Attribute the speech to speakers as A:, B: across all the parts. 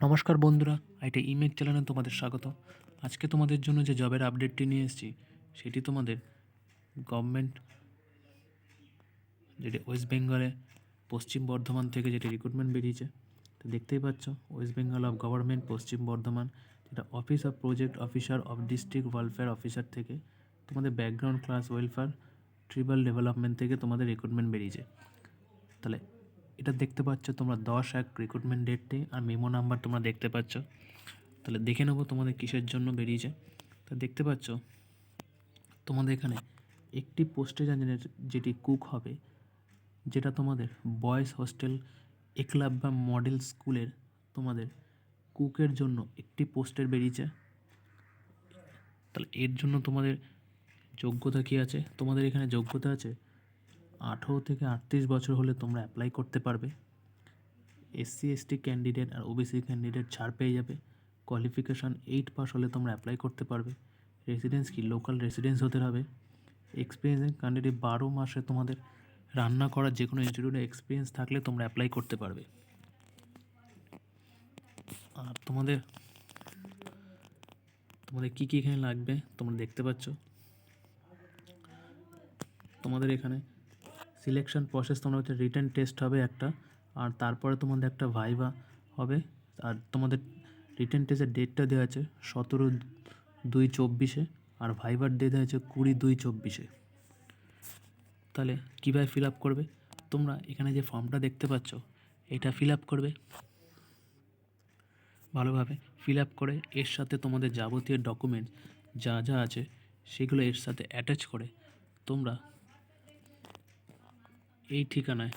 A: নমস্কার বন্ধুরা, এটা ইমেক চ্যানেলে তোমাদের স্বাগত। আজকে তোমাদের জন্য যে জবের আপডেটটি নিয়ে এসেছি সেটি তোমাদের গভর্নমেন্ট, যেটি ওয়েস্ট বেঙ্গলে পশ্চিম বর্ধমান থেকে যেটি রিক্রুটমেন্ট বেরিয়েছে। তো দেখতেই পাচ্ছ, ওয়েস্ট বেঙ্গল অফ গভর্নমেন্ট পশ্চিম বর্ধমান, যেটা office of project officer of district welfare officer থেকে তোমাদের ব্যাকগ্রাউন্ড ক্লাস ওয়েলফেয়ার ট্রিবাল ডেভেলপমেন্ট থেকে তোমাদের রিক্রুটমেন্ট বেরিয়েছে। তাহলে এটা দেখতে পাচ্ছ তোমরা 10/1 রিক্রুটমেন্ট ডেটটি আর মেমো নাম্বার তোমরা দেখতে পাচ্ছ। তাহলে দেখে নেবো তোমাদের কিসের জন্য বেরিয়েছে। তা দেখতে পাচ্ছ তোমাদের এখানে একটি পোস্টে জানেন, যেটি কুক হবে, যেটা তোমাদের বয়েজ হোস্টেল একলাব্য মডেল স্কুলের তোমাদের কুকের জন্য একটি পোস্টের বেরিয়েছে। তাহলে এর জন্য তোমাদের যোগ্যতা কী আছে? তোমাদের এখানে যোগ্যতা আছে 18 থেকে 38 বছর হলে তোমরা অ্যাপ্লাই করতে পারবে। SC/ST ক্যান্ডিডেট আর OBC ক্যান্ডিডেট ছাড় পেয়ে যাবে। কোয়ালিফিকেশান 8 পাস হলে তোমরা অ্যাপ্লাই করতে পারবে। রেসিডেন্স কি লোকাল রেসিডেন্স হতে হবে। এক্সপিরিয়েন্স ক্যান্ডিডেট 12 মাসে তোমাদের রান্না করার যে কোনো ইনস্টিটিউটে এক্সপিরিয়েন্স থাকলে তোমরা অ্যাপ্লাই করতে পারবে। আর তোমাদের কী কী এখানে লাগবে তোমরা দেখতে পাচ্ছ। তোমাদের এখানে সিলেকশন প্রসেস তোমরা হচ্ছে রিটেন টেস্ট হবে একটা, আর তারপরে তোমাদের একটা ভাইভা হবে। আর তোমাদের রিটেন টেস্টের ডেটটা দেওয়া আছে 17/2/24, আর ভাইভার ডেট দেওয়া আছে 20/2/24। তাহলে কীভাবে ফিল আপ করবে? তোমরা এখানে যে ফর্মটা দেখতে পাচ্ছ এটা ফিল আপ করবে ভালোভাবে। ফিল আপ করে এর সাথে তোমাদের যাবতীয় ডকুমেন্টস যা যা আছে সেগুলো এর সাথে অ্যাটাচ করে তোমরা এই ঠিকানায়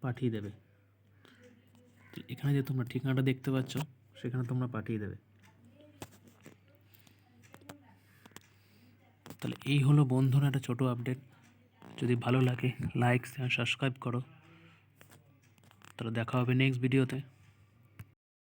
A: পাঠিয়ে দেবে। এখানে যে তোমরা ঠিকানাটা দেখতে পাচ্ছ সেখানে তোমরা পাঠিয়ে দেবে। তাহলে এই হলো বন্ধুরা একটা ছোটো আপডেট। যদি ভালো লাগে লাইক শেয়ার সাবস্ক্রাইব করো। তাহলে দেখা হবে নেক্সট ভিডিওতে।